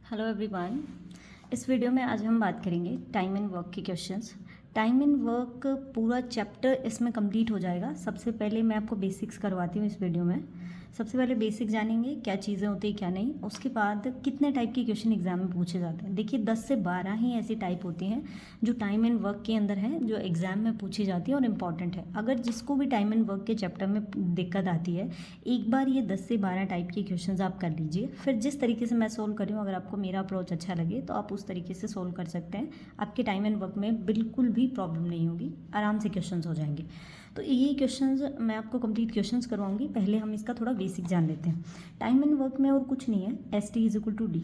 Hello everyone. इस video में आज हम बात करेंगे टाइम एंड वर्क के क्वेश्चंस। टाइम एंड वर्क पूरा चैप्टर इसमें कंप्लीट हो जाएगा। सबसे पहले मैं आपको बेसिक्स करवाती हूँ इस वीडियो में। सबसे पहले बेसिक जानेंगे क्या चीज़ें होती हैं क्या नहीं। उसके बाद कितने टाइप के क्वेश्चन एग्जाम में पूछे जाते हैं। देखिए 10 से 12 ही ऐसी टाइप होती हैं जो टाइम एंड वर्क के अंदर हैं, जो एग्ज़ाम में पूछी जाती है और इम्पॉर्टेंट है। अगर जिसको भी टाइम एंड वर्क के चैप्टर में दिक्कत आती है, एक बार ये 10 से 12 टाइप के क्वेश्चंस आप कर लीजिए। फिर जिस तरीके से मैं सोल्व कर रही हूँ, अगर आपको मेरा अप्रोच अच्छा लगे तो आप उस तरीके से सोल्व कर सकते हैं। आपके टाइम एंड वर्क में बिल्कुल भी प्रॉब्लम नहीं होगी, आराम से क्वेश्चंस हो जाएंगे। तो ये क्वेश्चंस मैं आपको कंप्लीट क्वेश्चंस करवाऊंगी। पहले हम इसका थोड़ा बेसिक जान लेते हैं। टाइम एंड वर्क में और कुछ नहीं है, S T is equal to D.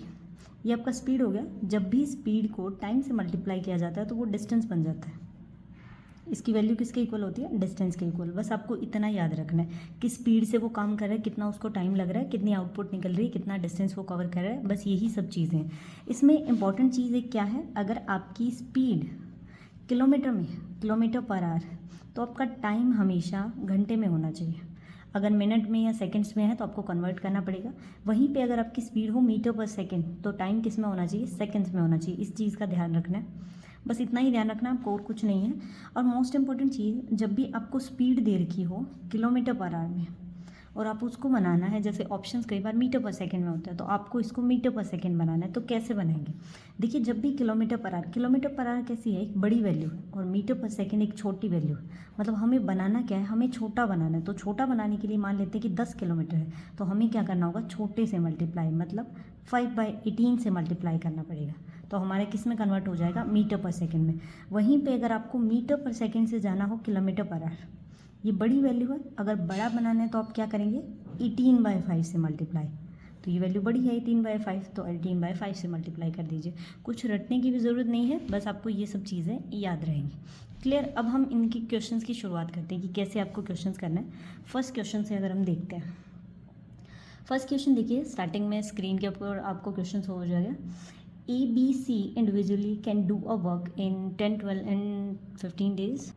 ये आपका स्पीड हो गया। जब भी स्पीड को टाइम से मल्टीप्लाई किया जाता है तो वो डिस्टेंस बन जाता है। इसकी वैल्यू किसके इक्वल होती है? डिस्टेंस के इक्वल। बस आपको इतना याद रखना है कि स्पीड से वो काम कर रहा है, कितना उसको टाइम लग रहा है, कितनी आउटपुट निकल रही है, कितना डिस्टेंस वो कवर कर रहा है। बस यही सब चीज़ें हैं। इसमें इंपॉर्टेंट चीज़ एक क्या है, अगर आपकी स्पीड किलोमीटर में, किलोमीटर पर आवर, तो आपका टाइम हमेशा घंटे में होना चाहिए। अगर मिनट में या सेकंड्स में है तो आपको कन्वर्ट करना पड़ेगा। वहीं पे अगर आपकी स्पीड हो मीटर पर सेकंड, तो टाइम किस में होना चाहिए? सेकंड्स में होना चाहिए। इस चीज़ का ध्यान रखना है। बस इतना ही ध्यान रखना है, आपको और कुछ नहीं है। और मोस्ट इंपॉर्टेंट चीज़, जब भी आपको स्पीड दे रखी हो किलोमीटर पर आवर में और आप उसको बनाना है, जैसे ऑप्शंस कई बार मीटर पर सेकंड में होता है, तो आपको इसको मीटर पर सेकंड बनाना है। तो कैसे बनाएंगे? देखिए, जब भी किलोमीटर पर आवर कैसी है? एक बड़ी वैल्यू है और मीटर पर सेकंड एक छोटी वैल्यू है। मतलब हमें बनाना क्या है? हमें छोटा बनाना है। तो छोटा बनाने के लिए मान लेते हैं कि 10 किलोमीटर है, तो हमें क्या करना होगा? छोटे से मल्टीप्लाई, मतलब 5/18 से मल्टीप्लाई करना पड़ेगा। तो हमारे किस में कन्वर्ट हो जाएगा? मीटर पर सेकंड में। वहीं पे अगर आपको मीटर पर सेकंड से जाना हो किलोमीटर पर आवर, ये बड़ी वैल्यू है। अगर बड़ा बनाना है तो आप क्या करेंगे? 18/5 से मल्टीप्लाई। तो ये वैल्यू बड़ी है 18/5, तो 18/5 से मल्टीप्लाई कर दीजिए। कुछ रटने की भी ज़रूरत नहीं है, बस आपको ये सब चीज़ें याद रहेंगी। क्लियर? अब हम इनकी क्वेश्चंस की शुरुआत करते हैं कि कैसे आपको क्वेश्चंस करना है। फर्स्ट क्वेश्चन से अगर हम देखते हैं, फर्स्ट क्वेश्चन देखिए, स्टार्टिंग में स्क्रीन के ऊपर आपको क्वेश्चन हो जाएगा। ABC individually can do a work in 10, 12 and 15 days.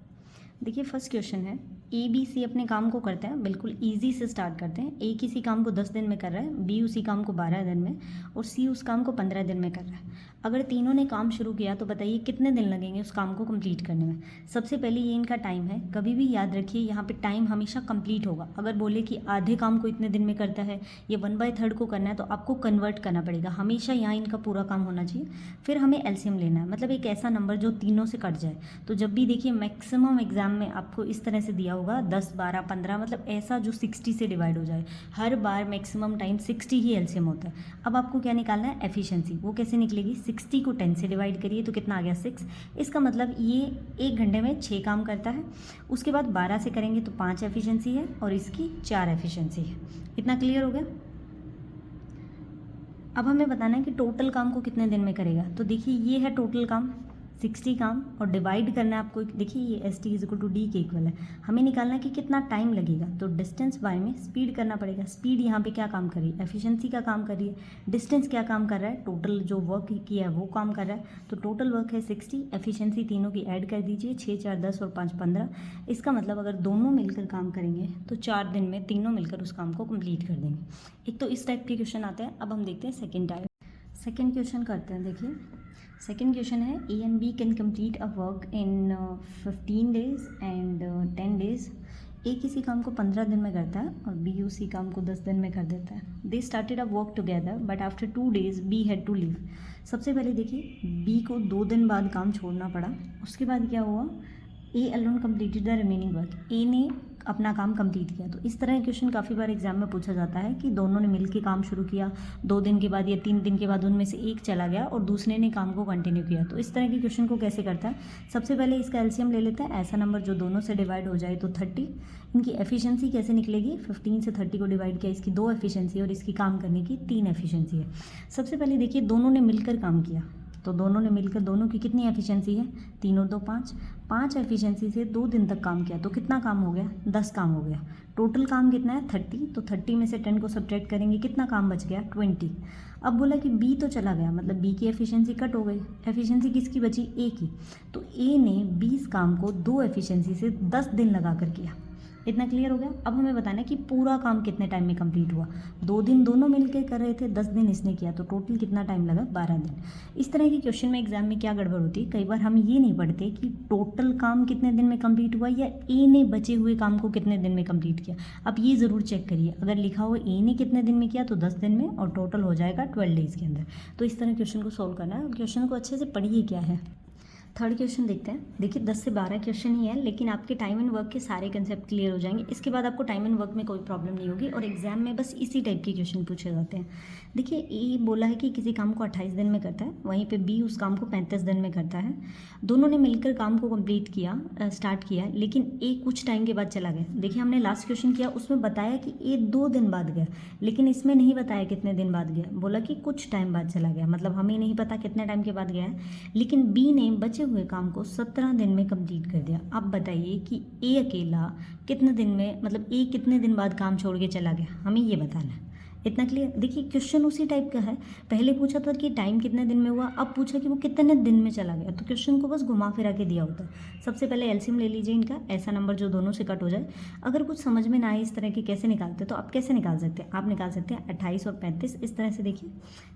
देखिए फर्स्ट क्वेश्चन है, ABC अपने काम को करते हैं, बिल्कुल इजी से स्टार्ट करते हैं। A किसी काम को 10 दिन में कर रहा है, B उसी काम को 12 दिन में और C उस काम को 15 दिन में कर रहा है। अगर तीनों ने काम शुरू किया तो बताइए कितने दिन लगेंगे उस काम को कंप्लीट करने में। सबसे पहले ये इनका टाइम है। कभी भी याद रखिए, यहाँ पे टाइम हमेशा कंप्लीट होगा। अगर बोले कि आधे काम को इतने दिन में करता है या 1/3 को करना है, तो आपको कन्वर्ट करना पड़ेगा। हमेशा यहाँ इनका पूरा काम होना चाहिए। फिर हमें एलसीएम लेना है, मतलब एक ऐसा नंबर जो तीनों से कट जाए। तो जब भी देखिए मैक्सिमम एग्जाम में आपको इस तरह से दिया होगा 10, 12, 15, मतलब ऐसा जो 60 से डिवाइड हो जाए। हर बार मैक्सिमम टाइम 60 ही एलसीएम होता है। अब आपको क्या निकालना है? एफिशिएंसी। वो कैसे निकलेगी? 60 को 10 से डिवाइड करिए तो कितना आ गया? 6। इसका मतलब ये 1 घंटे में 6 काम करता है। उसके बाद 12 से करेंगे तो 5 एफिशिएंसी है और इसकी 4 एफिशिएंसी है। इतना क्लियर हो गया? अब हमें बताना है कि टोटल काम को कितने दिन में करेगा। तो देखिए ये है टोटल काम 60 काम और डिवाइड करना है आपको। देखिए ये S T is equal to D के इक्वल है। हमें निकालना है कि कितना टाइम लगेगा। तो डिस्टेंस बाय में स्पीड करना पड़ेगा। स्पीड यहाँ पे क्या काम कर रही है? एफिशिएंसी का काम कर रही है। डिस्टेंस क्या काम कर रहा है? टोटल जो वर्क किया है वो काम कर रहा है। तो टोटल वर्क है 60, एफिशिएंसी तीनों की ऐड कर दीजिए, 6, 4, 10 और 5, 15। इसका मतलब अगर दोनों मिलकर काम करेंगे तो 4 दिन में तीनों मिलकर उस काम को कंप्लीट कर देंगे। एक तो इस टाइप के क्वेश्चन आते हैं। अब हम देखते हैं सेकेंड टाइप। सेकेंड क्वेश्चन करते हैं। देखिए सेकेंड क्वेश्चन है, A and B can complete a work in 15 days and 10 days. A किसी काम को 15 दिन में करता है और बी उसी काम को 10 दिन में कर देता है। They started a work together but after 2 days we had to leave. सबसे पहले देखिए बी को 2 दिन बाद काम छोड़ना पड़ा। उसके बाद क्या हुआ? A alone completed the remaining work. A ने अपना काम कंप्लीट किया। तो इस तरह क्वेश्चन काफ़ी बार एग्जाम में पूछा जाता है कि दोनों ने मिलकर काम शुरू किया, 2 दिन के बाद या 3 दिन के बाद उनमें से एक चला गया और दूसरे ने काम को कंटिन्यू किया। तो इस तरह के क्वेश्चन को कैसे करता है? सबसे पहले इसका एलसीएम ले लेता है, ऐसा नंबर जो दोनों से डिवाइड हो जाए तो 30। इनकी एफिशिएंसी कैसे निकलेगी? 15 से 30 को डिवाइड किया, इसकी 2 एफिशिएंसी और इसकी काम करने की 3 एफिशिएंसी है। सबसे पहले देखिए दोनों ने मिलकर काम किया, तो दोनों ने मिलकर, दोनों की कितनी एफिशिएंसी है? 3 और 2 5। 5 एफिशिएंसी से 2 दिन तक काम किया तो कितना काम हो गया? 10 काम हो गया। टोटल काम कितना है? 30। तो 30 में से 10 को सब्ट्रैक्ट करेंगे, कितना काम बच गया? 20। अब बोला कि बी तो चला गया, मतलब बी की एफिशिएंसी कट हो गई। एफिशिएंसी किसकी बची? ए की। तो ए ने 20 काम को 2 एफिशिएंसी से 10 दिन लगा कर किया। इतना क्लियर हो गया। अब हमें बताना है कि पूरा काम कितने टाइम में कंप्लीट हुआ। 2 दिन दोनों मिलकर कर रहे थे, 10 दिन इसने किया, तो टोटल कितना टाइम लगा, 12 दिन। इस तरह के क्वेश्चन में एग्जाम में क्या गड़बड़ होती है, कई बार हम ये नहीं पढ़ते कि टोटल काम कितने दिन में कंप्लीट हुआ या ए ने बचे हुए काम को कितने दिन में कंप्लीट किया। आप ये ज़रूर चेक करिए, अगर लिखा हो ए ने कितने दिन में किया तो 10 दिन में, और टोटल हो जाएगा 12 डेज़ के अंदर। तो इस तरह क्वेश्चन को सॉल्व करना है, और क्वेश्चन को अच्छे से पढ़िए क्या है। थर्ड क्वेश्चन देखते हैं। देखिए 10 से 12 क्वेश्चन ही है, लेकिन आपके टाइम एंड वर्क के सारे कंसेप्ट क्लियर हो जाएंगे। इसके बाद आपको टाइम एंड वर्क में कोई प्रॉब्लम नहीं होगी, और एग्जाम में बस इसी टाइप के क्वेश्चन पूछे जाते हैं। देखिए ए बोला है कि किसी काम को 28 दिन में करता है, वहीं पे बी उस काम को 35 दिन में करता है। दोनों ने मिलकर काम को कंप्लीट किया, स्टार्ट किया, लेकिन ए कुछ टाइम के बाद चला गया। देखिए हमने लास्ट क्वेश्चन किया, उसमें बताया कि ए 2 दिन बाद गया, लेकिन इसमें नहीं बताया कितने दिन बाद गया, बोला कि कुछ टाइम बाद चला गया। मतलब हमें नहीं पता कितने टाइम के बाद गया है, लेकिन बी ने बचे हुए काम को 17 दिन में कंप्लीट कर दिया। अब बताइए कि ए अकेला कितने दिन में, मतलब ए कितने दिन बाद काम छोड़ के चला गया, हमें ये बताना है। इतना क्लियर। देखिए क्वेश्चन उसी टाइप का है, पहले पूछा था कि टाइम कितने दिन में हुआ, अब पूछा कि वो कितने दिन में चला गया। तो क्वेश्चन को बस घुमा फिरा के दिया होता है। सबसे पहले एलसीएम ले लीजिए इनका, ऐसा नंबर जो दोनों से कट हो जाए। अगर कुछ समझ में ना आए इस तरह के कैसे निकालते, तो आप कैसे निकाल सकते हैं, आप निकाल सकते हैं 28 और 35 इस तरह से। देखिए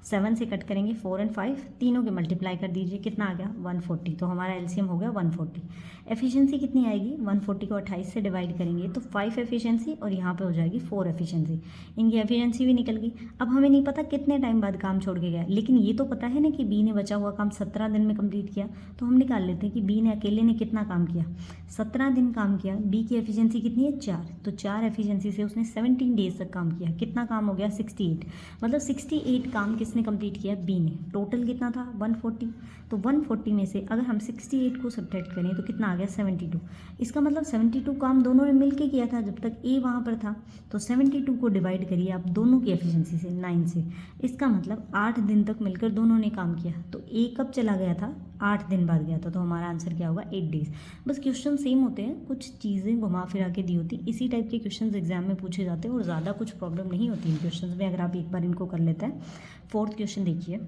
7 से कट करेंगे, 4 और 5 तीनों के मल्टीप्लाई कर दीजिए, कितना आ गया 140। तो हमारा एलसीएम हो गया 140। एफिशिएंसी कितनी आएगी, 140 को 28 से डिवाइड करेंगे तो 5 एफिशिएंसी, और यहाँ पे हो जाएगी 4 एफिशिएंसी। इनकी एफिशिएंसी भी निकल गई। अब हमें नहीं पता कितने टाइम बाद काम छोड़ के गया, लेकिन ये तो पता है ना कि बी ने बचा हुआ काम 17 दिन में कंप्लीट किया। तो हम निकाल लेते हैं कि बी ने अकेले ने कितना काम किया, 17 दिन काम किया। बी की एफिशिएंसी कितनी है, 4, तो 4 एफिशिएंसी से उसने 17 डेज तक काम किया। कितना काम हो गया, 68। मतलब 68 काम किसने कंप्लीट किया, बी ने। टोटल कितना था, 140। तो 140 में से अगर हम 68 को सब्ट्रैक्ट करें तो कितना आ गया, 72। इसका मतलब 72 काम दोनों ने मिल के किया था जब तक ए वहाँ पर था। तो 72 को डिवाइड करिए आप दोनों की एफिशिएंसी से, 9 से। इसका मतलब 8 दिन तक मिलकर दोनों ने काम किया। तो ए कब चला गया था, 8 दिन बाद गया था। तो हमारा आंसर क्या होगा, 8 डेज। बस क्वेश्चन सेम होते हैं, कुछ चीज़ें घुमा फिरा के दी होती। इसी टाइप के क्वेश्चन एग्जाम में पूछे जाते हैं, और ज़्यादा कुछ प्रॉब्लम नहीं होती इन क्वेश्चन में, अगर आप एक बार इनको कर लेते हैं। फोर्थ क्वेश्चन देखिए,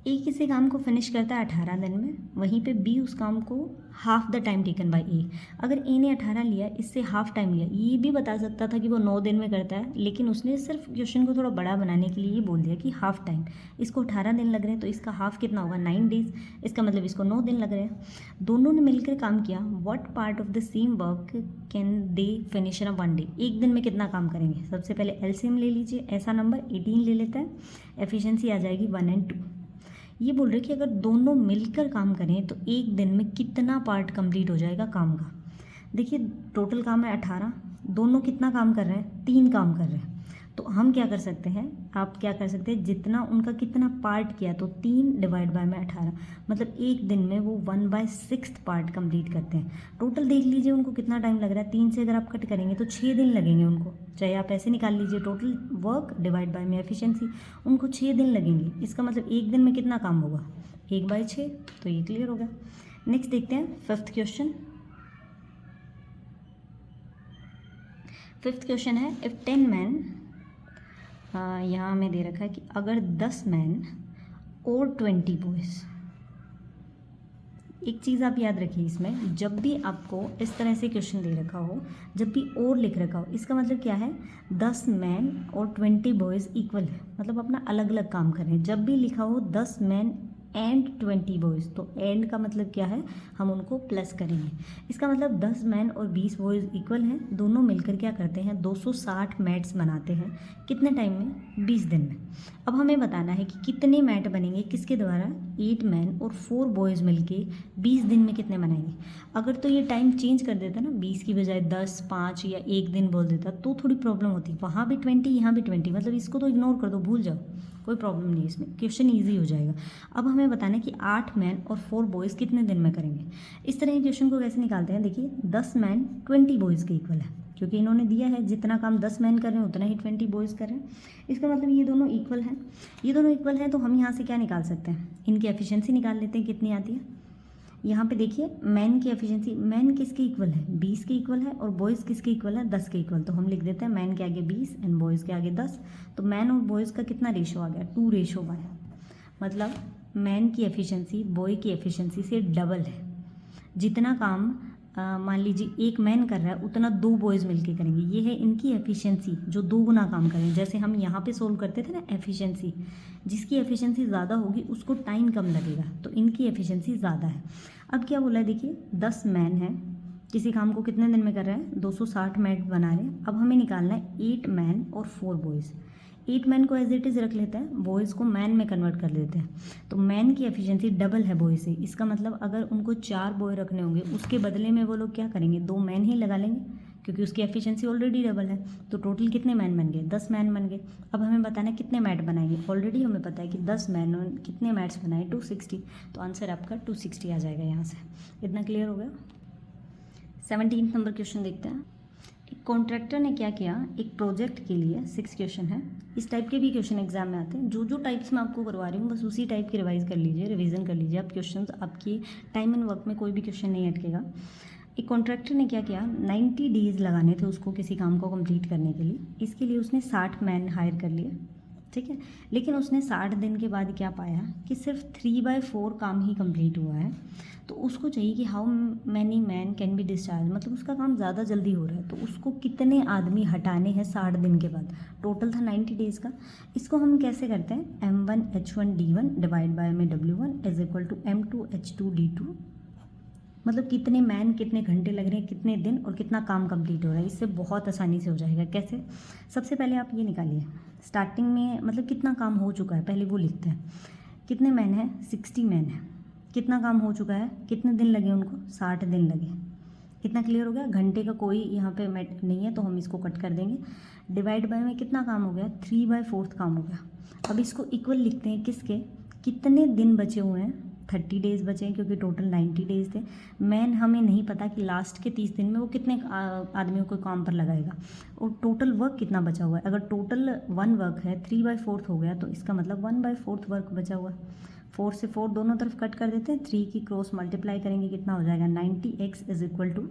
ए किसी काम को फिनिश करता है 18 दिन में, वहीं पे बी उस काम को half the time taken by A. अगर ए ने 18 लिया, इससे हाफ टाइम लिया, ये भी बता सकता था कि वो 9 दिन में करता है, लेकिन उसने सिर्फ क्वेश्चन को थोड़ा बड़ा बनाने के लिए ये बोल दिया कि हाफ टाइम। इसको 18 दिन लग रहे हैं, तो इसका हाफ कितना होगा, 9 डेज। इसका मतलब इसको 9 दिन लग रहे हैं। दोनों ने मिलकर काम किया। What part of the same work can they finish in a 1 day. एक दिन में कितना काम करेंगे, सबसे पहले एलसीएम ले लीजिए, ऐसा नंबर 18 ले लेता है, एफिशिएंसी आ जाएगी 1 और 2। ये बोल रहे कि अगर दोनों मिलकर काम करें तो एक दिन में कितना पार्ट कंप्लीट हो जाएगा काम का। देखिए टोटल काम है 18, दोनों कितना काम कर रहे हैं, 3 काम कर रहे हैं। तो हम क्या कर सकते हैं, आप क्या कर सकते हैं, जितना उनका कितना पार्ट किया, तो 3 डिवाइड बाय में 18, मतलब एक दिन में वो 1/6 पार्ट कंप्लीट करते हैं। टोटल देख लीजिए उनको कितना टाइम लग रहा है, 3 से अगर आप कट करेंगे तो 6 दिन लगेंगे उनको। चाहे आप ऐसे निकाल लीजिए, टोटल वर्क डिवाइड बाय में एफिशिएंसी, उनको 6 दिन लगेंगे। इसका मतलब एक दिन में कितना काम होगा, 1/6। तो ये क्लियर हो गया। नेक्स्ट देखते हैं फिफ्थ क्वेश्चन। फिफ्थ क्वेश्चन है, इफ 10 मैन, यहाँ हमें दे रखा है कि अगर 10 मैन और 20 बॉयज़। एक चीज़ आप याद रखिए, इसमें जब भी आपको इस तरह से क्वेश्चन दे रखा हो, जब भी और लिख रखा हो, इसका मतलब क्या है, 10 मैन और 20 बॉयज़ इक्वल है, मतलब अपना अलग अलग काम करें। जब भी लिखा हो 10 मैन एंड 20 बॉयज़, तो एंड का मतलब क्या है, हम उनको प्लस करेंगे। इसका मतलब 10 मैन और 20 बॉयज़ इक्वल हैं, दोनों मिलकर क्या करते हैं, 260 मैट्स बनाते हैं। कितने टाइम में, 20 दिन में। अब हमें बताना है कि कितने मैट बनेंगे किसके द्वारा, 8 मैन और 4 बॉयज़ मिलके 20 दिन में कितने बनाएंगे। अगर तो ये टाइम चेंज कर देता ना, 20 की बजाय 10, 5 या 1 दिन बोल देता, तो थोड़ी प्रॉब्लम होती। वहाँ भी 20, यहाँ भी 20, मतलब इसको तो इग्नोर कर दो, भूल जाओ, कोई प्रॉब्लम नहीं, इसमें क्वेश्चन ईजी हो जाएगा। अब हमें बताना है कि 8 मैन और 4 बॉयज़ कितने दिन में करेंगे। इस तरह के क्वेश्चन को कैसे निकालते हैं, देखिए 10 मैन 20 बॉयज़ के इक्वल है, क्योंकि इन्होंने दिया है जितना काम 10 मैन कर रहे हैं उतना ही 20 बॉयज़ कर रहे हैं। इसका मतलब ये दोनों इक्वल हैं। ये दोनों इक्वल हैं, तो हम यहाँ से क्या निकाल सकते हैं, इनकी एफिशिएंसी निकाल लेते हैं, कितनी आती है। यहाँ पे देखिए मैन की एफिशिएंसी, मैन किसके इक्वल है, 20 के इक्वल है, और बॉयज़ किसके इक्वल है, 10 के इक्वल। तो हम लिख देते हैं मैन के आगे 20 एंड बॉयज़ के आगे 10। तो मैन और बॉयज़ का कितना रेशो आ गया, 2:1। मतलब मैन की एफिशिएंसी बॉय की एफिशिएंसी से डबल है। जितना काम मान लीजिए एक मैन कर रहा है उतना 2 बॉयज़ मिलके करेंगे। ये है इनकी एफिशिएंसी जो 2 गुना काम करें। जैसे हम यहाँ पे सोल्व करते थे ना एफिशिएंसी, जिसकी एफिशिएंसी ज़्यादा होगी उसको टाइम कम लगेगा, तो इनकी एफिशिएंसी ज़्यादा है। अब क्या बोला है देखिए, 10 मैन है, किसी काम को कितने दिन में कर रहे हैं, 260 मिनट बना रहे हैं। अब हमें निकालना है 8 मैन और 4 बॉयज़। 8 मैन को एज इट इज़ रख लेते हैं, बॉयज़ को मैन में कन्वर्ट कर देते हैं। तो मैन की एफिशिएंसी डबल है बॉय से। इसका मतलब अगर उनको 4 बॉय रखने होंगे उसके बदले में वो लोग क्या करेंगे, 2 मैन ही लगा लेंगे, क्योंकि उसकी एफिशिएंसी ऑलरेडी डबल है। तो टोटल कितने मैन बन गए, 10 मैन बन गए। अब हमें बताना है कितने मैट बनाएंगे। ऑलरेडी हमें पता है कि 10 मैन कितने मैट्स बनाए, 260। तो आंसर आपका 260 आ जाएगा यहाँ से। इतना क्लियर हो गया। 17 नंबर क्वेश्चन देखते हैं। एक कॉन्ट्रैक्टर ने क्या किया, एक प्रोजेक्ट के लिए 6 क्वेश्चन है। इस टाइप के भी क्वेश्चन एग्जाम में आते हैं। जो टाइप्स मैं आपको करवा रही हूँ बस उसी टाइप की रिवाइज कर लीजिए, रिवीजन कर लीजिए आप क्वेश्चंस। आपकी टाइम एंड वर्क में कोई भी क्वेश्चन नहीं अटकेगा। एक कॉन्ट्रैक्टर ने क्या किया, 90 डेज लगाने थे उसको किसी काम को कंप्लीट करने के लिए। इसके लिए उसने 60 मैन हायर कर लिए, ठीक है। लेकिन उसने 60 दिन के बाद क्या पाया कि सिर्फ 3/4 काम ही कंप्लीट हुआ है। तो उसको चाहिए कि how many man can be discharge, मतलब उसका काम ज़्यादा जल्दी हो रहा है, तो उसको कितने आदमी हटाने हैं 60 दिन के बाद। टोटल था 90 डेज़ का। इसको हम कैसे करते हैं, M1H1D1 डिवाइड बाय में W1 is equal to M2H2D2, मतलब कितने मैन कितने घंटे लग रहे हैं, कितने दिन और कितना काम कंप्लीट हो रहा है। इससे बहुत आसानी से हो जाएगा। कैसे, सबसे पहले आप ये निकालिए स्टार्टिंग में, मतलब कितना काम हो चुका है पहले वो लिखते हैं। कितने मैन है, 60 मैन है। कितना काम हो चुका है, कितने दिन लगे उनको, 60 दिन लगे। इतना क्लियर हो गया। घंटे का कोई यहाँ पे मैट नहीं है तो हम इसको कट कर देंगे। डिवाइड बाय में कितना काम हो गया, 3/4 काम हो गया। अब इसको इक्वल लिखते हैं किसके, कितने दिन बचे हुए हैं, 30 डेज़ बचे हैं क्योंकि टोटल 90 डेज़ थे। मैन हमें नहीं पता कि लास्ट के 30 दिन में वो कितने आदमियों को काम पर लगाएगा, और टोटल वर्क कितना बचा हुआ है। अगर टोटल 1 वर्क है, 3/4 हो गया, तो इसका मतलब 1/4 वर्क बचा हुआ है। 4 से 4 दोनों तरफ कट कर देते हैं, 3 की क्रॉस मल्टीप्लाई करेंगे, कितना हो जाएगा 90x is equal to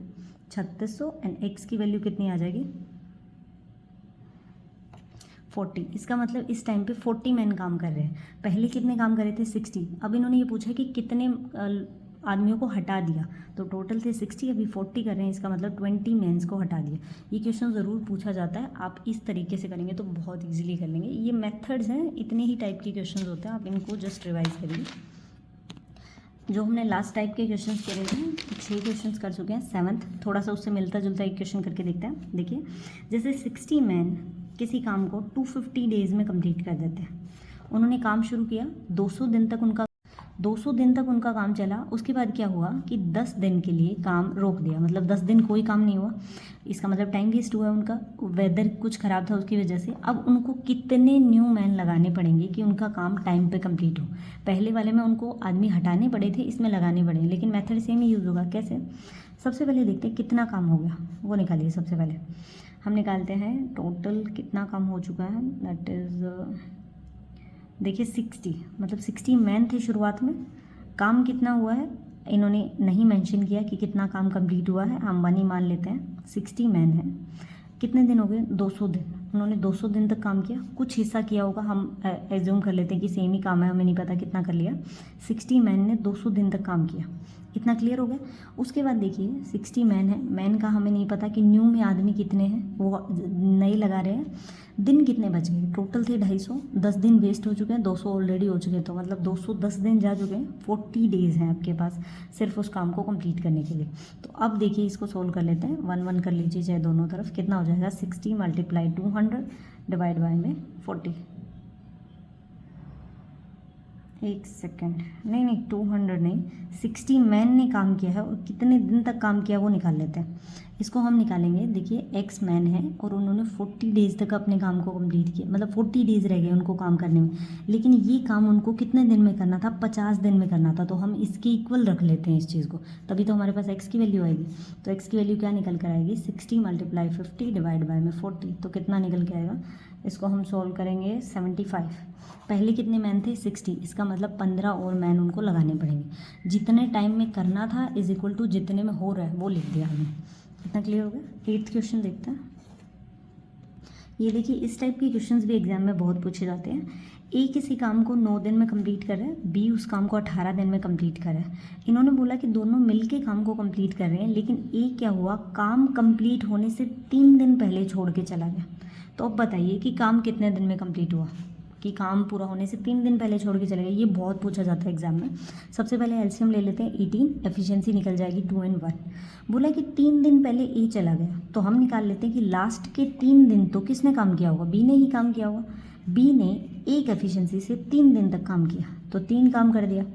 3600 and x की वैल्यू कितनी आ जाएगी 40। इसका मतलब इस टाइम पे 40 मैन काम कर रहे हैं। पहले कितने काम कर रहे थे, 60। अब इन्होंने ये पूछा कि कितने आदमियों को हटा दिया, तो टोटल थे 60, अभी 40 कर रहे हैं। इसका मतलब 20 मैंस को हटा दिया। ये क्वेश्चन ज़रूर पूछा जाता है। आप इस तरीके से करेंगे तो बहुत ईजिली कर लेंगे। ये मेथड्स हैं, इतने ही टाइप के क्वेश्चन होते हैं, आप इनको जस्ट रिवाइज करिए। जो हमने लास्ट टाइप के क्वेश्चन करे थे, 6 क्वेश्चन कर चुके हैं। 7th थोड़ा सा उससे मिलता जुलता एक क्वेश्चन करके देखते हैं। देखिए, जैसे 60 मैन किसी काम को 250 डेज़ में कंप्लीट कर देते हैं। उन्होंने काम शुरू किया, 200 दिन तक उनका काम चला। उसके बाद क्या हुआ कि 10 दिन के लिए काम रोक दिया, मतलब 10 दिन कोई काम नहीं हुआ। इसका मतलब टाइम वेस्ट हुआ उनका, वेदर कुछ ख़राब था उसकी वजह से। अब उनको कितने न्यू मैन लगाने पड़ेंगे कि उनका काम टाइम पे कंप्लीट हो। पहले वाले में उनको आदमी हटाने पड़े थे, इसमें लगाने पड़े, लेकिन मेथड सेम ही यूज़ होगा। कैसे, सबसे पहले देखते हैं कितना काम हो गया, वो निकालिए। सबसे पहले हम निकालते हैं टोटल कितना काम हो चुका है, दैट इज़ देखिए 60, मतलब 60 मैन थे शुरुआत में। काम कितना हुआ है इन्होंने नहीं मेंशन किया कि कितना काम कंप्लीट हुआ है, हम 1 ही मान लेते हैं। 60 मैन है, कितने दिन हो गए, 200 दिन। उन्होंने 200 दिन तक काम किया, कुछ हिस्सा किया होगा, हम एज्यूम कर लेते हैं कि सेम ही काम है, हमें नहीं पता कितना कर लिया। 60 मैन ने 200 दिन तक काम किया। इतना क्लियर हो गया। उसके बाद देखिए 60 मैन है, मैन का हमें नहीं पता कि न्यू में आदमी कितने हैं, वो नए लगा रहे हैं। दिन कितने बच गए, टोटल थे 250, 10 दिन वेस्ट हो चुके हैं, 200 ऑलरेडी हो चुके हैं, तो मतलब 210 दिन जा चुके हैं। 40 डेज़ हैं आपके पास सिर्फ उस काम को कंप्लीट करने के लिए। तो अब देखिए इसको सोल्व कर लेते हैं, 1 कर लीजिए चाहे दोनों तरफ। कितना हो जाएगा 60 मल्टीप्लाई 200 डिवाइड बाय में 40। एक सेकेंड, नहीं 200 नहीं, 60 मैन ने काम किया है और कितने दिन तक काम किया वो निकाल लेते हैं। इसको हम निकालेंगे। देखिए x मैन है और उन्होंने 40 डेज़ तक अपने काम को कंप्लीट किया, मतलब 40 डेज़ रह गए उनको काम करने में। लेकिन ये काम उनको कितने दिन में करना था, 50 दिन में करना था। तो हम इसके इक्वल रख लेते हैं इस चीज़ को, तभी तो हमारे पास x की वैल्यू आएगी। तो x की वैल्यू क्या निकल कर आएगी, 60 मल्टीप्लाई 50 डिवाइड बाय में 40। तो कितना निकल के आएगा, इसको हम सॉल्व करेंगे 75। पहले कितने मैन थे, 60। इसका मतलब 15 और मैन उनको लगाने पड़ेंगे। जितने टाइम में करना था इज इक्वल टू जितने में हो रहा है वो लिख दिया हमने। इतना क्लियर हो गया। 8th क्वेश्चन देखते हैं। ये देखिए, इस टाइप के क्वेश्चंस भी एग्जाम में बहुत पूछे जाते हैं। ए किसी काम को 9 दिन में कंप्लीट कर रहा है, बी उस काम को 18 दिन में कंप्लीट कर रहा है। इन्होंने बोला कि दोनों मिलके काम को कंप्लीट कर रहे हैं, लेकिन ए क्या हुआ, काम कंप्लीट होने से 3 दिन पहले छोड़ के चला गया। तो अब बताइए कि काम कितने दिन में कंप्लीट हुआ, कि काम पूरा होने से 3 दिन पहले छोड़ के चले गए। ये बहुत पूछा जाता है एग्जाम में। सबसे पहले एलसीएम ले लेते हैं 18, एफिशिएंसी निकल जाएगी 2 and 1। बोला कि 3 दिन पहले ए चला गया, तो हम निकाल लेते हैं कि लास्ट के 3 दिन तो किसने काम किया होगा, बी ने ही काम किया होगा। बी ने एक एफिशिएंसी से 3 दिन तक काम किया, तो 3 काम कर दिया।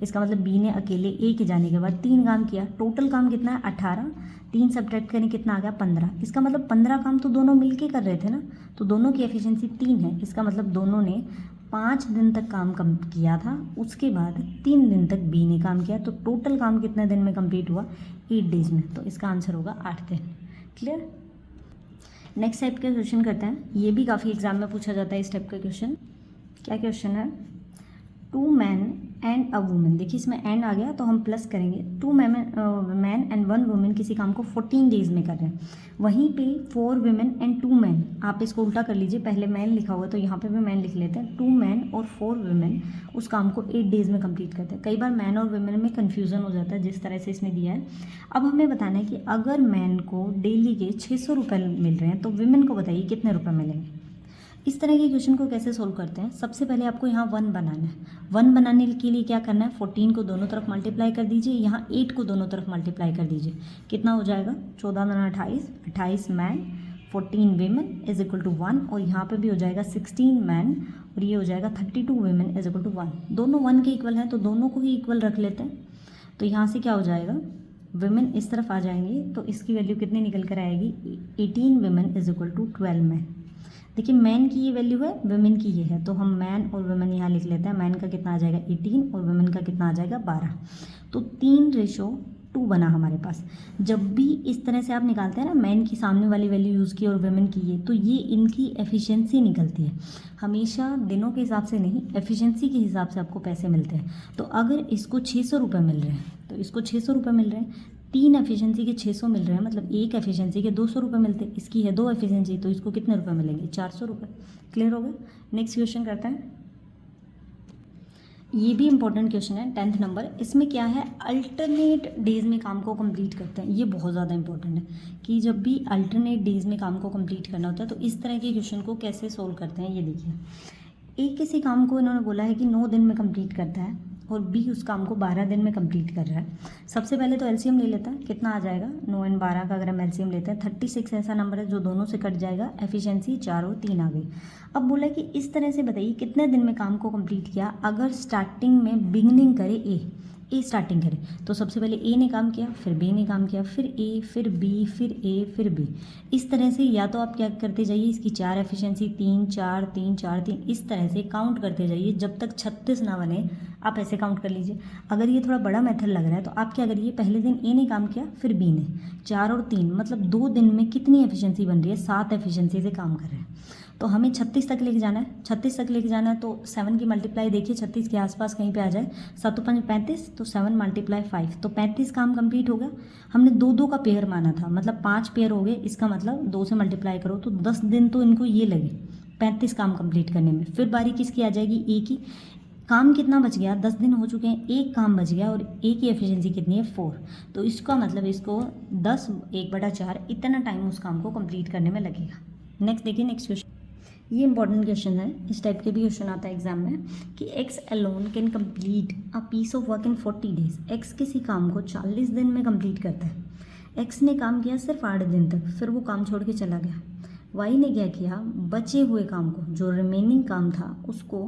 इसका मतलब बी ने अकेले ए के जाने के बाद 3 काम किया। टोटल काम कितना है 18, 3 सब्ट्रैक्ट करें कितना आ गया 15। इसका मतलब 15 काम तो दोनों मिलके कर रहे थे ना, तो दोनों की एफिशिएंसी 3 है। इसका मतलब दोनों ने 5 दिन तक काम कम किया था, उसके बाद 3 दिन तक बी ने काम किया। तो टोटल काम कितने दिन में कंप्लीट हुआ, 8 डेज में। तो इसका आंसर होगा 8 दिन। क्लियर। नेक्स्ट टाइप का क्वेश्चन करते हैं। ये भी काफ़ी एग्जाम में पूछा जाता है इस टाइप का क्वेश्चन। क्या क्वेश्चन है, 2 मैन एंड अ वुमेन। देखिए इसमें एंड आ गया तो हम प्लस करेंगे। 2 मैन एंड 1 वुमेन किसी काम को 14 डेज में कर रहे हैं। वहीं पे 4 वुमेन एंड 2 मैन, आप इसको उल्टा कर लीजिए, पहले मैन लिखा हुआ तो यहाँ पे भी मैन लिख लेते हैं। 2 मैन और 4 वुमेन उस काम को 8 डेज में कंप्लीट करते हैं। कई बार मैन और वुमेन में कन्फ्यूज़न हो जाता है जिस तरह से इसने दिया है। अब हमें बताना है कि अगर मैन को डेली के 600 रुपये मिल रहे हैं तो वुमेन को बताइए कितने रुपये मिलेंगे। इस तरह के क्वेश्चन को कैसे सोल्व करते हैं, सबसे पहले आपको यहाँ 1 बनाना है। 1 बनाने के लिए क्या करना है, 14 को दोनों तरफ मल्टीप्लाई कर दीजिए, यहाँ 8 को दोनों तरफ मल्टीप्लाई कर दीजिए। कितना हो जाएगा, 14 दूना 28, 28 man 14 women is equal to 1, और यहाँ पे भी हो जाएगा 16 मैन और ये हो जाएगा 32 वेमेन इज इक्वल टू 1। दोनों 1 के इक्वल हैं तो दोनों को ही इक्वल रख लेते हैं। तो यहाँ से क्या हो जाएगा, वेमेन इस तरफ आ जाएंगे तो इसकी वैल्यू कितनी निकल कर आएगी, 18 women is equal to 12 man. देखिए मैन की ये वैल्यू है, वुमेन की ये है, तो हम मैन और वुमेन यहाँ लिख लेते हैं। मैन का कितना आ जाएगा 18 और वुमेन का कितना आ जाएगा 12। तो 3:2 बना हमारे पास। जब भी इस तरह से आप निकालते हैं ना, मैन की सामने वाली वैल्यू यूज़ की और वुमेन की ये, तो ये इनकी एफिशिएंसी निकलती है। हमेशा दिनों के हिसाब से नहीं, एफिशिएंसी के हिसाब से आपको पैसे मिलते हैं। तो अगर इसको 600 रुपये मिल रहे हैं तो इसको 600 रुपये मिल रहे हैं, 3 एफिशिएंसी के 600 मिल रहे हैं, मतलब एक एफिशिएंसी के 200 रुपये मिलते हैं। इसकी है 2 एफिशिएंसी तो इसको कितने रुपये मिलेंगे, 400 रुपये। क्लियर हो गया। नेक्स्ट क्वेश्चन करते हैं। ये भी इंपॉर्टेंट क्वेश्चन है, 10th नंबर। इसमें क्या है, अल्टरनेट डेज में काम को कंप्लीट करते हैं। ये बहुत ज़्यादा इंपॉर्टेंट है कि जब भी अल्टरनेट डेज में काम को कंप्लीट करना होता है तो इस तरह के क्वेश्चन को कैसे सोल्व करते हैं। ये देखिए, एक किसी काम को इन्होंने बोला है कि 9 दिन में कंप्लीट करता है और बी उस काम को 12 दिन में कंप्लीट कर रहा है। सबसे पहले तो एलसीएम ले लेता है, कितना आ जाएगा, 9 और 12 का अगर हम एलसीएम लेते हैं 36 ऐसा नंबर है जो दोनों से कट जाएगा। एफिशिएंसी 4 और 3 आ गई। अब बोला कि इस तरह से बताइए कितने दिन में काम को कंप्लीट किया अगर स्टार्टिंग में बिगनिंग करे ए स्टार्टिंग करे। तो सबसे पहले ए ने काम किया, फिर बी ने काम किया, फिर ए, फिर बी, फिर ए, फिर बी। इस तरह से या तो आप क्या करते जाइए, इसकी 4 एफिशिएंसी 3 4 3 4 3, इस तरह से काउंट करते जाइए जब तक 36 ना बने। आप ऐसे काउंट कर लीजिए। अगर ये थोड़ा बड़ा मेथड लग रहा है तो आप क्या करिए, पहले दिन ए ने काम किया, फिर बी ने, 4 और 3 मतलब 2 दिन में कितनी एफिशिएंसी बन रही है, 7 एफिशिएंसी से काम कर रहे हैं। तो हमें 36 तक लेके जाना है। 36 तक लेके जाना है तो 7 की मल्टीप्लाई देखिए 36 के आसपास कहीं पे आ जाए। 7 5 35, तो 7 × 5 तो 35 काम कंप्लीट हो गया। हमने 2 का पेयर माना था, मतलब 5 पेयर हो गए। इसका मतलब 2 से मल्टीप्लाई करो तो 10 दिन तो इनको ये लगे 35 काम कंप्लीट करने में। फिर बारी किसकी आ जाएगी, ए की। काम कितना बच गया, 10 दिन हो चुके हैं, एक काम बच गया और ए की एफिशिएंसी कितनी है 4। तो इसका मतलब इसको 10 1/4 इतना टाइम उस काम को कंप्लीट करने में लगेगा। नेक्स्ट देखिए, नेक्स्ट क्वेश्चन। ये इंपॉर्टेंट क्वेश्चन है, इस टाइप के भी क्वेश्चन आता है एग्जाम में कि X alone can complete a piece of work in 40 days. X किसी काम को 40 दिन में कंप्लीट करता है। एक्स ने काम किया सिर्फ 8 दिन तक, फिर वो काम छोड़ के चला गया। वाई ने क्या किया, बचे हुए काम को, जो रिमेनिंग काम था उसको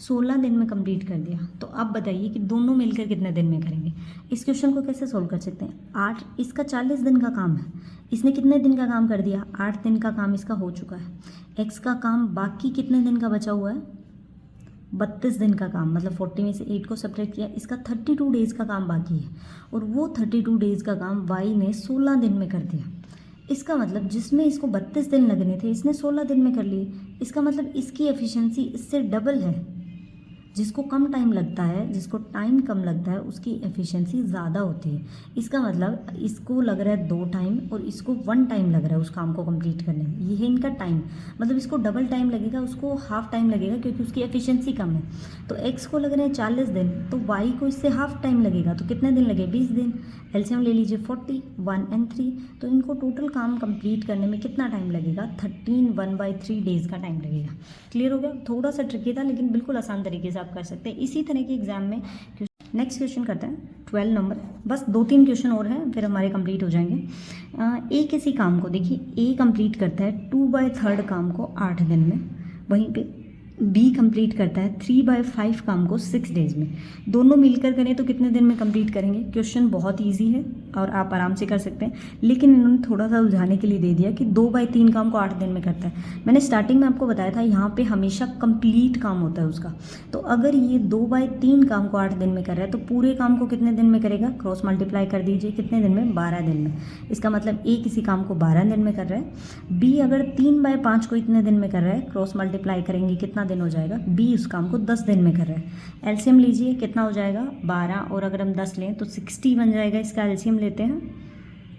16 दिन में कंप्लीट कर दिया। तो आप बताइए कि दोनों मिलकर कितने दिन में करेंगे। इस क्वेश्चन को कैसे सोल्व कर सकते हैं, 8 इसका 40 दिन का काम है, इसने कितने दिन का काम कर दिया, 8 दिन का काम इसका हो चुका है। एक्स का काम बाकी कितने दिन का बचा हुआ है, 32 दिन का काम, मतलब 40 में से 8 को सब्ट्रैक्ट किया, इसका 32 डेज़ का काम बाकी है और वो 32 डेज़ का काम वाई ने 16 दिन में कर दिया। इसका मतलब जिसमें इसको 32 दिन लगने थे इसने 16 दिन में कर लिए। इसका मतलब इसकी एफिशिएंसी इससे डबल है। जिसको कम टाइम लगता है, जिसको टाइम कम लगता है उसकी एफिशिएंसी ज़्यादा होती है। इसका मतलब इसको लग रहा है 2 टाइम और इसको 1 टाइम लग रहा है उस काम को कंप्लीट करने में, ये है इनका टाइम। मतलब इसको डबल टाइम लगेगा, उसको हाफ टाइम लगेगा क्योंकि उसकी एफिशिएंसी कम है। तो एक्स को लग रहे हैं 40 दिन, तो वाई को इससे हाफ टाइम लगेगा, तो कितने दिन लगे? 20 दिन। एलसीएम ले लीजिए 40, 1 और 3, तो इनको टोटल काम कंप्लीट करने में कितना टाइम लगेगा? 13 1/3 डेज़ का टाइम लगेगा। क्लियर हो गया? थोड़ा सा ट्रिकी था लेकिन बिल्कुल आसान तरीके से आप कर सकते हैं। इसी तरह के एग्जाम में नेक्स्ट क्वेश्चन करते हैं 12 नंबर। बस 2-3 क्वेश्चन और हैं फिर हमारे कंप्लीट हो जाएंगे। ए किसी काम को, देखिए ए कंप्लीट करता है 2/3 काम को 8 दिन में, वहीं पे बी कंप्लीट करता है 3/5 काम को 6 डेज़ में। दोनों मिलकर करें तो कितने दिन में कंप्लीट करेंगे? क्वेश्चन बहुत इजी है और आप आराम से कर सकते हैं, लेकिन इन्होंने थोड़ा सा उलझाने के लिए दे दिया कि 2/3 काम को 8 दिन में करता है। मैंने स्टार्टिंग में आपको बताया था यहाँ पे हमेशा कंप्लीट काम होता है उसका। तो अगर ये 2/3 काम को 8 दिन में कर रहा है तो पूरे काम को कितने दिन में करेगा? क्रॉस मल्टीप्लाई कर दीजिए, कितने दिन में? 12 दिन में। इसका मतलब ए किसी काम को 12 दिन में कर रहा है। बी अगर 3/5 को इतने दिन में कर रहा है, क्रॉस मल्टीप्लाई करेंगे कितना दिन हो जाएगा? बी उस काम को 10 दिन में कर रहा है। एलसीएम लीजिए, कितना हो जाएगा? 12, और अगर हम 10 लें तो 60 बन जाएगा। इसका एलसीएम लेते हैं।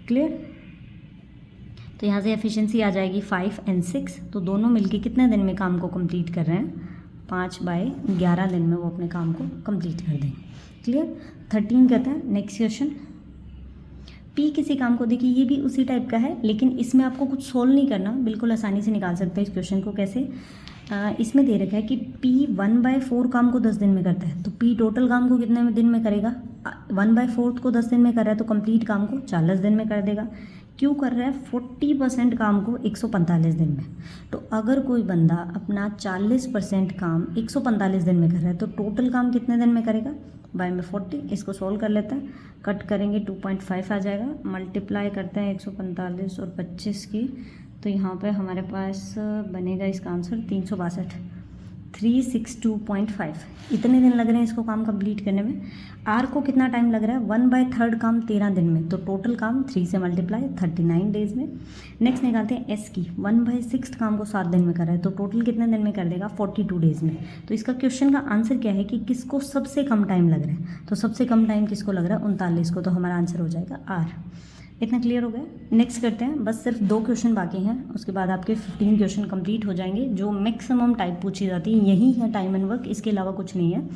क्लियर? तो यहाँ से एफिशिएंसी आ जाएगी 5 और 6, तो दोनों मिलके कितने दिन में काम को कंप्लीट कर रहे हैं? 5/11 दिन में वो अपने काम को कंप्लीट कर देंगे। क्लियर? 13 कहते हैं नेक्स्ट क्वेश्चन। पी किसी काम को, देखिए ये भी उसी टाइप का है लेकिन इसमें आपको कुछ सोल्व नहीं करना, बिल्कुल आसानी से निकाल सकते हैं इस क्वेश्चन को। कैसे? इसमें दे रखा है कि P 1/4 काम को 10 दिन में करता है, तो P टोटल काम को कितने दिन में करेगा? 1/4 को 10 दिन में कर रहा है तो कंप्लीट काम को 40 दिन में कर देगा। क्यों कर रहा है? 40% काम को 145 दिन में। तो अगर कोई बंदा अपना 40% काम 145 दिन में कर रहा है तो टोटल काम कितने दिन में करेगा? बाय में 40। इसको सोल्व कर लेते हैं, कट करेंगे 2.5 आ जाएगा, मल्टीप्लाई करते हैं 145 और 25 की, तो यहाँ पे हमारे पास बनेगा इसका आंसर 362, 362.5। इतने दिन लग रहे हैं इसको काम कंप्लीट करने में। आर को कितना टाइम लग रहा है? 1/3 काम 13 दिन में, तो टोटल काम 3 से मल्टीप्लाई 39 डेज में। नेक्स्ट निकालते हैं एस की, 1/6 काम को 7 दिन में कर रहा है, तो टोटल कितने दिन में कर देगा? 42 डेज में। तो इसका क्वेश्चन का आंसर क्या है कि किसको सबसे कम टाइम लग रहा है? तो सबसे कम टाइम किसको लग रहा है? 39 को, तो हमारा आंसर हो जाएगा आर। इतना क्लियर हो गया? नेक्स्ट करते हैं, बस सिर्फ 2 क्वेश्चन बाकी हैं, उसके बाद आपके 15 क्वेश्चन कंप्लीट हो जाएंगे। जो मैक्सिमम टाइप पूछी जाती है यही है टाइम एंड वर्क, इसके अलावा कुछ नहीं है।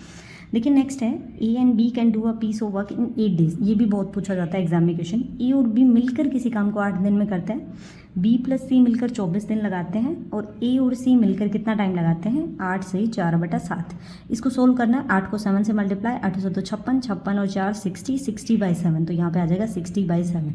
देखिए नेक्स्ट है, A and B can do a piece of work in 8 days. ये भी बहुत पूछा जाता है एग्जाम में क्वेश्चन। ए और बी मिलकर किसी काम को 8 दिन में करते हैं, बी प्लस सी मिलकर 24 दिन लगाते हैं, और ए और सी मिलकर कितना टाइम लगाते हैं? 8 से 4/7। इसको सोल्व करना है, 8 को 7 से मल्टीप्लाई, 8 से तो 56, 56 और 4 60, 60/7, तो यहाँ पे आ जाएगा 60/7।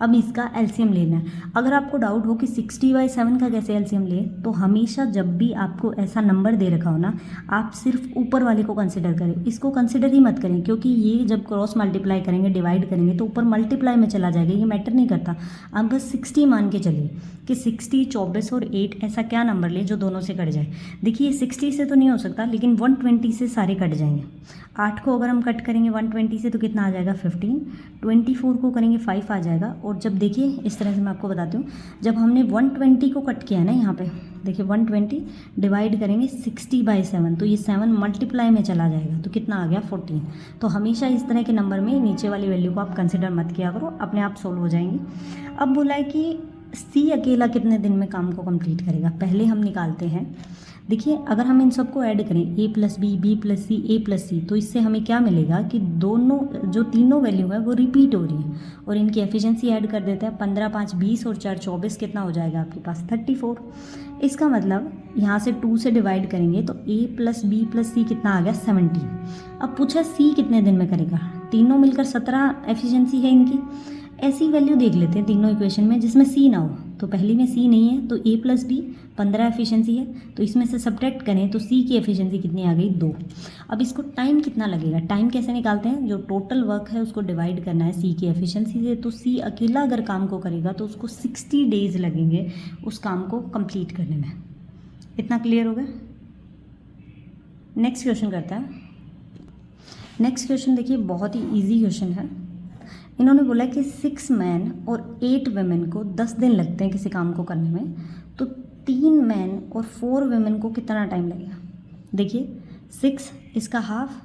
अब इसका एलसीएम लेना है। अगर आपको डाउट हो कि 60/7 का कैसे एलसीएम ले, तो हमेशा जब भी आपको ऐसा नंबर दे रखा हो ना, आप सिर्फ ऊपर वाले को कंसिडर करें, इसको कंसिडर ही मत करें, क्योंकि ये जब क्रॉस मल्टीप्लाई करेंगे, डिवाइड करेंगे तो ऊपर मल्टीप्लाई में चला जाएगा, ये मैटर नहीं करता। आप बस 60 मान के चलिए कि 60, 24 और 8 ऐसा क्या नंबर ले जो दोनों से कट जाए। देखिए 60 से तो नहीं हो सकता, लेकिन 120 से सारे कट जाएंगे। 8 को अगर हम कट करेंगे 120 से तो कितना आ जाएगा? 15। 24 को करेंगे 5 आ जाएगा। और जब देखिए इस तरह से मैं आपको बताती हूँ, जब हमने 120 को कट किया ना, यहाँ पे देखिए 120 डिवाइड करेंगे 60/7, तो ये 7 मल्टीप्लाई में चला जाएगा, तो कितना आ गया? 14। तो हमेशा इस तरह के नंबर में नीचे वाली वैल्यू को आप कंसिडर मत किया करो, अपने आप सोल्व हो जाएंगे। अब बोला है कि सी अकेला कितने दिन में काम को कंप्लीट करेगा। पहले हम निकालते हैं, देखिए अगर हम इन सबको ऐड करें a + b, b + c, a + c, तो इससे हमें क्या मिलेगा कि दोनों जो तीनों वैल्यू है वो रिपीट हो रही हैं, और इनकी एफिशिएंसी ऐड कर देते हैं। 15, 5, 20 और 4, 24, कितना हो जाएगा आपके पास? 34। इसका मतलब यहाँ से 2 से डिवाइड करेंगे तो a + b + c कितना आ गया? 17। अब पूछा c कितने दिन में करेगा। तीनों मिलकर 17 एफिशिएंसी है इनकी। ऐसी वैल्यू देख लेते हैं तीनों इक्वेशन में जिसमें सी ना हो, तो पहली में सी नहीं है, तो a + b 15 एफिशिएंसी है, तो इसमें से सब्ट्रैक्ट करें तो सी की एफिशिएंसी कितनी आ गई? 2। अब इसको टाइम कितना लगेगा? टाइम कैसे निकालते हैं? जो टोटल वर्क है उसको डिवाइड करना है सी की एफिशिएंसी से, तो सी अकेला अगर काम को करेगा तो उसको 60 डेज लगेंगे उस काम को कंप्लीट करने में। इतना क्लियर हो गया? नेक्स्ट क्वेश्चन करते हैं। नेक्स्ट क्वेश्चन देखिए बहुत ही ईजी क्वेश्चन है। इन्होंने बोला कि 6 मैन और 8 वेमेन को 10 दिन लगते हैं किसी काम को करने में, तो 3 मैन और 4 वेमेन को कितना टाइम लगेगा। देखिए 6 इसका हाफ,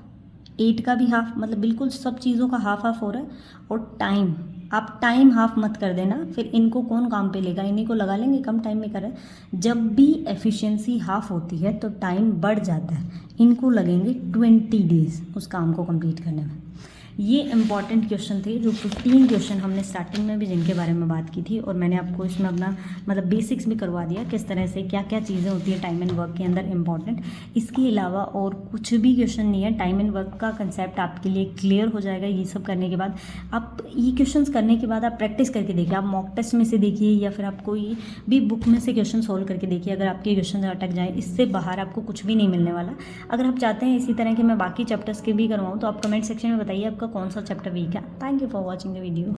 8 का भी हाफ, मतलब बिल्कुल सब चीज़ों का हाफ हाफ हो रहा है। और टाइम, आप टाइम हाफ मत कर देना, फिर इनको कौन काम पे लेगा, इन्हीं को लगा लेंगे, कम टाइम में कर रहे हैं। जब भी एफिशिएंसी हाफ होती है तो टाइम बढ़ जाता है, इनको लगेंगे 20 डेज़ उस काम को कंप्लीट करने में। ये इंपॉर्टेंट क्वेश्चन थे, जो 15 क्वेश्चन हमने स्टार्टिंग में भी जिनके बारे में बात की थी, और मैंने आपको इसमें अपना मतलब बेसिक्स भी करवा दिया, किस तरह से क्या क्या चीज़ें होती है टाइम एंड वर्क के अंदर इंपॉर्टेंट। इसके अलावा और कुछ भी क्वेश्चन नहीं है, टाइम एंड वर्क का कंसेप्ट आपके लिए क्लियर हो जाएगा ये सब करने के बाद। आप ये क्वेश्चन करने के बाद आप प्रैक्टिस करके देखिए, आप मॉक टेस्ट में से देखिए या फिर आप कोई भी बुक में से क्वेश्चन सोल्व करके देखिए। अगर आपके क्वेश्चन अटक जाए, इससे बाहर आपको कुछ भी नहीं मिलने वाला। अगर आप चाहते हैं इसी तरह के मैं बाकी चैप्टर्स के भी करवाऊँ तो आप कमेंट सेक्शन में बताइए आपका कौन सा चैप्टर वीक है। Thank you for watching the video.